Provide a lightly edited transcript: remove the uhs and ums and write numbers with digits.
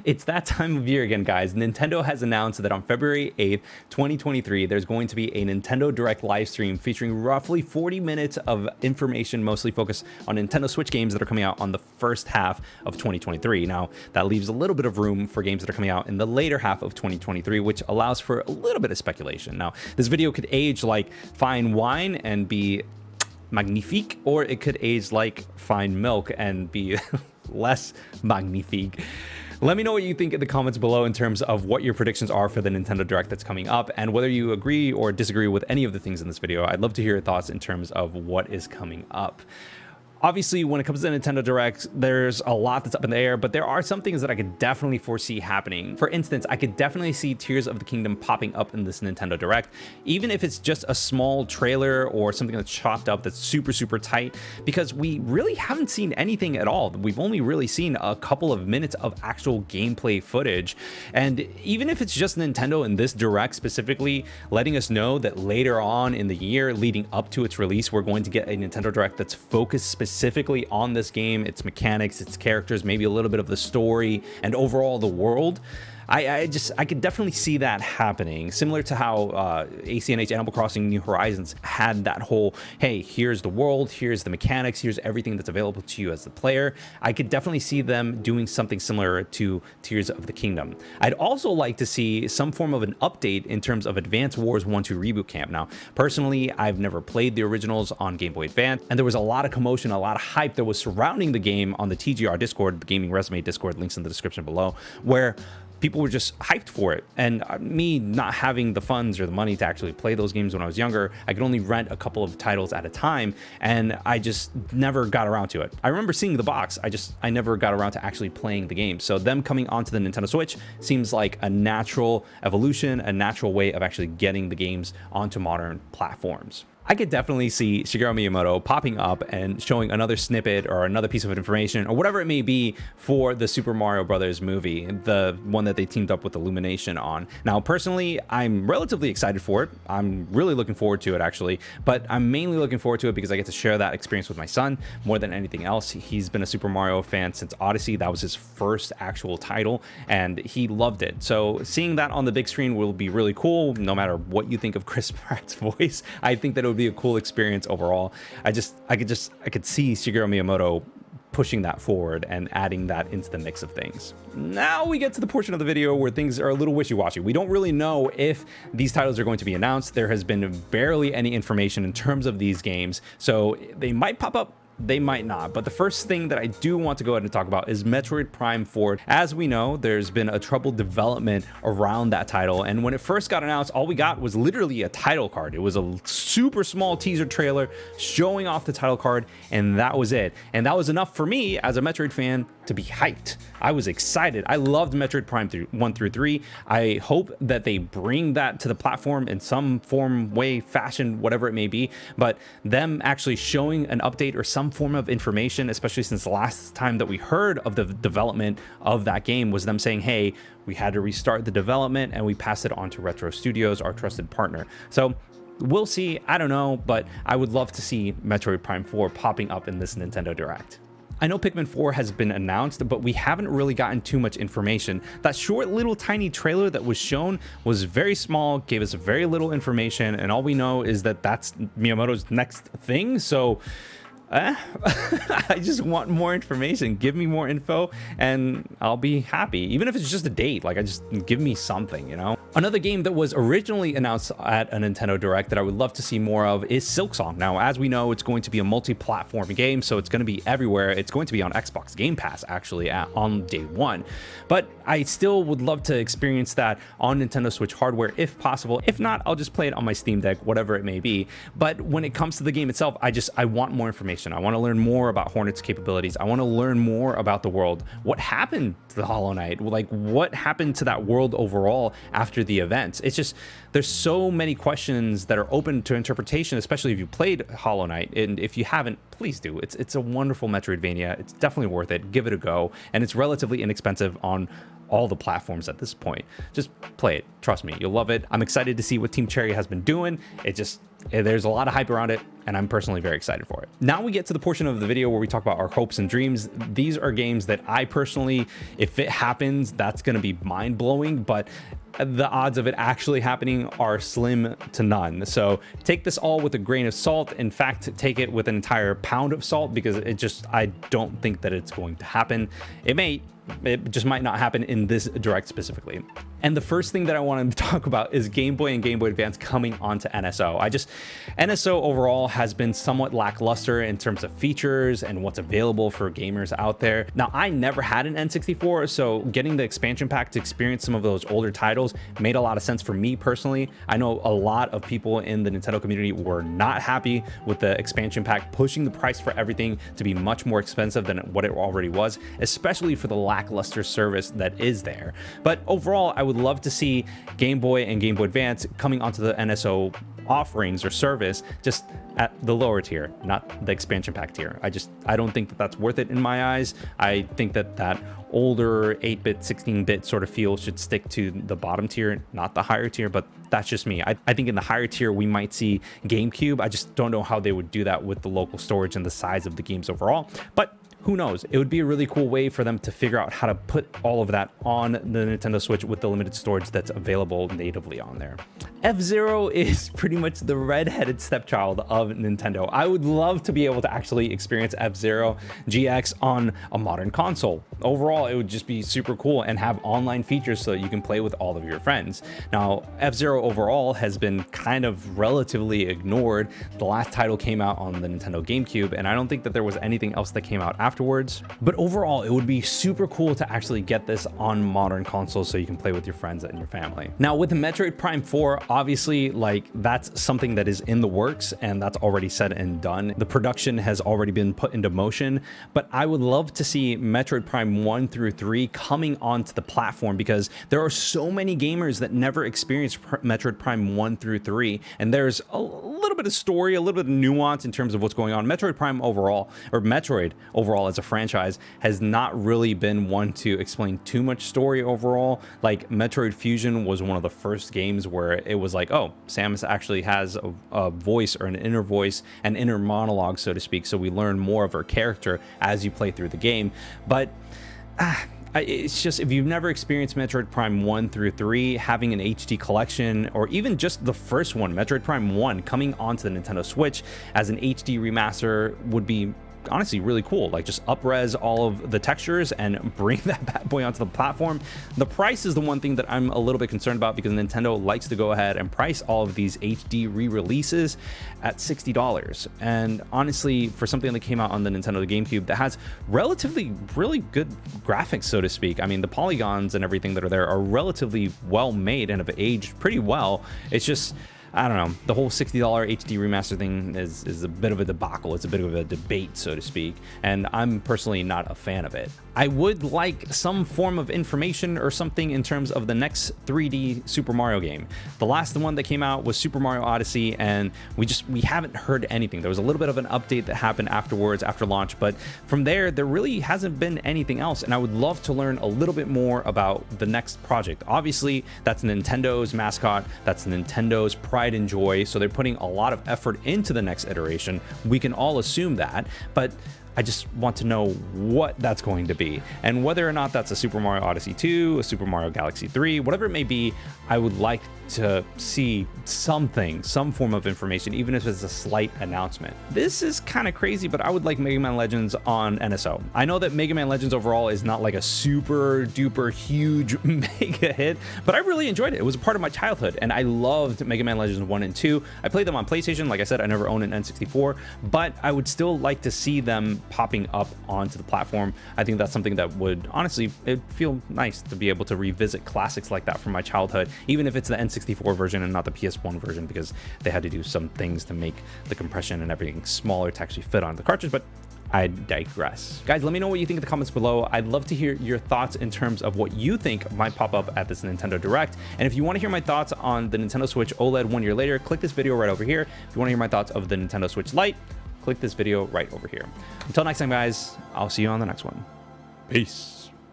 It's that time of year again, guys. Nintendo has announced that on February 8th, 2023, there's going to be a Nintendo Direct live stream featuring roughly 40 minutes of information, mostly focused on Nintendo Switch games that are coming out on the first half of 2023. Now, that leaves a little bit of room for games that are coming out in the later half of 2023, which allows for a little bit of speculation. Now, this video could age like fine wine and be magnifique, or it could age like fine milk and be less magnifique. Let me know what you think in the comments below in terms of what your predictions are for the Nintendo Direct that's coming up, and whether you agree or disagree with any of the things in this video. I'd love to hear your thoughts in terms of what is coming up. Obviously, when it comes to Nintendo Direct, there's a lot that's up in the air, but there are some things that I could definitely foresee happening. For instance, I could definitely see Tears of the Kingdom popping up in this Nintendo Direct, even if it's just a small trailer or something that's chopped up that's super tight, because we really haven't seen anything at all. We've only really seen a couple of minutes of actual gameplay footage. And even if it's just Nintendo in this Direct specifically letting us know that later on in the year leading up to its release, we're going to get a Nintendo Direct that's focused specifically on this game, its mechanics, its characters, maybe a little bit of the story, and overall the world. I could definitely see that happening, similar to how ACNH Animal Crossing New Horizons had that whole, hey, here's the world, here's the mechanics, here's everything that's available to you as the player. I could definitely see them doing something similar to Tears of the Kingdom. I'd also like to see some form of an update in terms of Advance Wars 1-2 Reboot Camp. Now, personally, I've never played the originals on Game Boy Advance, and there was a lot of commotion, a lot of hype that was surrounding the game on the TGR Discord, the Gaming Resume Discord, links in the description below, where people were just hyped for it. And me not having the funds or the money to actually play those games when I was younger, I could only rent a couple of titles at a time, and I just never got around to it. I remember seeing the box, I never got around to actually playing the game. So them coming onto the Nintendo Switch seems like a natural evolution, a natural way of actually getting the games onto modern platforms. I could definitely see Shigeru Miyamoto popping up and showing another snippet or another piece of information or whatever it may be for the Super Mario Brothers movie, the one that they teamed up with Illumination on. Now, personally, I'm relatively excited for it. I'm really looking forward to it, actually, but I'm mainly looking forward to it because I get to share that experience with my son more than anything else. He's been a Super Mario fan since Odyssey. That was his first actual title, and he loved it. So seeing that on the big screen will be really cool, no matter what you think of Chris Pratt's voice. I think that it would be a cool experience overall. I could see Shigeru Miyamoto pushing that forward and adding that into the mix of things. Now we get to the portion of the video where things are a little wishy-washy. We don't really know if these titles are going to be announced. There has been barely any information in terms of these games, so they might pop up, they might not. But the first thing that I do want to go ahead and talk about is Metroid Prime 4. As we know, there's been a troubled development around that title, and when it first got announced, all we got was literally a title card. It was a super small teaser trailer showing off the title card, and that was it. And that was enough for me as a Metroid fan to be hyped. I was excited. I loved Metroid Prime 1 through 3. I hope that they bring that to the platform in some form, way, fashion, whatever it may be, but them actually showing an update or some form of information, especially since the last time that we heard of the development of that game was them saying, hey, we had to restart the development and we passed it on to Retro Studios, our trusted partner. So we'll see. I don't know, but I would love to see Metroid Prime 4 popping up in this Nintendo Direct. I know Pikmin 4 has been announced, but we haven't really gotten too much information. That short little tiny trailer that was shown was very small, gave us very little information, and all we know is that that's Miyamoto's next thing. So I just want more information. Give me more info and I'll be happy. Even if it's just a date, like, just give me something, you know? Another game that was originally announced at a Nintendo Direct that I would love to see more of is Silksong. Now, as we know, it's going to be a multi-platform game, so it's going to be everywhere. It's going to be on Xbox Game Pass, actually, on day one. But I still would love to experience that on Nintendo Switch hardware if possible. If not, I'll just play it on my Steam Deck, whatever it may be. But when it comes to the game itself, I want more information. I want to learn more about Hornet's capabilities. I want to learn more about the world. What happened to the Hollow Knight? Like, what happened to that world overall after the events? It's just, there's so many questions that are open to interpretation, especially if you played Hollow Knight. And if you haven't, please do. It's a wonderful Metroidvania. It's definitely worth it. Give it a go. And it's relatively inexpensive on all the platforms at this point. Just play it. Trust me, you'll love it. I'm excited to see what Team Cherry has been doing. there's a lot of hype around it, and I'm personally very excited for it. Now we get to the portion of the video where we talk about our hopes and dreams. These are games that I personally, if it happens, that's going to be mind-blowing, but the odds of it actually happening are slim to none. So take this all with a grain of salt. In fact, take it with an entire pound of salt, because I don't think that it's going to happen. It just might not happen in this direct specifically. And the first thing that I want to talk about is Game Boy and Game Boy Advance coming onto NSO. NSO overall has been somewhat lackluster in terms of features and what's available for gamers out there. Now, I never had an N64, so getting the expansion pack to experience some of those older titles made a lot of sense for me personally. I know a lot of people in the Nintendo community were not happy with the expansion pack pushing the price for everything to be much more expensive than what it already was, especially for the lackluster service that is there. But overall, I would love to see Game Boy and Game Boy Advance coming onto the NSO offerings or service just at the lower tier, not the expansion pack tier. I don't think that that's worth it in my eyes. I think that older 8-bit, 16-bit sort of feel should stick to the bottom tier, not the higher tier, but that's just me. I think in the higher tier, we might see GameCube. I just don't know how they would do that with the local storage and the size of the games overall, but who knows? It would be a really cool way for them to figure out how to put all of that on the Nintendo Switch with the limited storage that's available natively on there. F-Zero is pretty much the red-headed stepchild of Nintendo. I would love to be able to actually experience F-Zero GX on a modern console. Overall, it would just be super cool and have online features so that you can play with all of your friends. Now, F-Zero overall has been kind of relatively ignored. The last title came out on the Nintendo GameCube, and I don't think that there was anything else that came out afterwards. But overall, it would be super cool to actually get this on modern consoles so you can play with your friends and your family. Now, with the Metroid Prime 4, obviously, like, that's something that is in the works and that's already said and done. The production has already been put into motion, but I would love to see Metroid Prime 1 through 3 coming onto the platform, because there are so many gamers that never experienced Metroid Prime 1 through 3, and there's a little bit of story, a little bit of nuance in terms of what's going on. Metroid Prime overall, or Metroid overall as a franchise, has not really been one to explain too much story overall. Like, Metroid Fusion was one of the first games where it was like, oh, Samus actually has a voice, or an inner voice, an inner monologue, so to speak, so we learn more of her character as you play through the game. But it's just, if you've never experienced Metroid Prime 1 through 3, having an HD collection, or even just the first one, Metroid Prime 1, coming onto the Nintendo Switch as an HD remaster would be honestly really cool. Like, just up-res all of the textures and bring that bad boy onto the platform. The price is the one thing that I'm a little bit concerned about, because Nintendo likes to go ahead and price all of these HD re-releases at $60. And honestly, for something that came out on the Nintendo GameCube that has relatively really good graphics, so to speak, I mean, the polygons and everything that are there are relatively well made and have aged pretty well. It's just, I don't know, the whole $60 HD remaster thing is a bit of a debacle. It's a bit of a debate, so to speak, and I'm personally not a fan of it. I would like some form of information or something in terms of the next 3D Super Mario game. The last one that came out was Super Mario Odyssey, and we haven't heard anything. There was a little bit of an update that happened afterwards, after launch, but from there really hasn't been anything else, and I would love to learn a little bit more about the next project. Obviously, that's Nintendo's mascot, that's Nintendo's pride and joy, so they're putting a lot of effort into the next iteration. We can all assume that, but I just want to know what that's going to be, and whether or not that's a Super Mario Odyssey 2, a Super Mario Galaxy 3, whatever it may be. I would like to see something, some form of information, even if it's a slight announcement. This is kind of crazy, but I would like Mega Man Legends on NSO. I know that Mega Man Legends overall is not like a super duper huge mega hit, but I really enjoyed it. It was a part of my childhood, and I loved Mega Man Legends 1 and 2. I played them on PlayStation. Like I said, I never owned an N64, but I would still like to see them popping up onto the platform. I think that's something that would honestly, it'd feel nice to be able to revisit classics like that from my childhood, even if it's the N64 version and not the PS1 version, because they had to do some things to make the compression and everything smaller to actually fit on the cartridge. But I digress. Guys, let me know what you think in the comments below. I'd love to hear your thoughts in terms of what you think might pop up at this Nintendo Direct. And if you want to hear my thoughts on the Nintendo Switch OLED 1 year later, click this video right over here. If you want to hear my thoughts of the Nintendo Switch Lite, click this video right over here. Until next time, guys, I'll see you on the next one. Peace.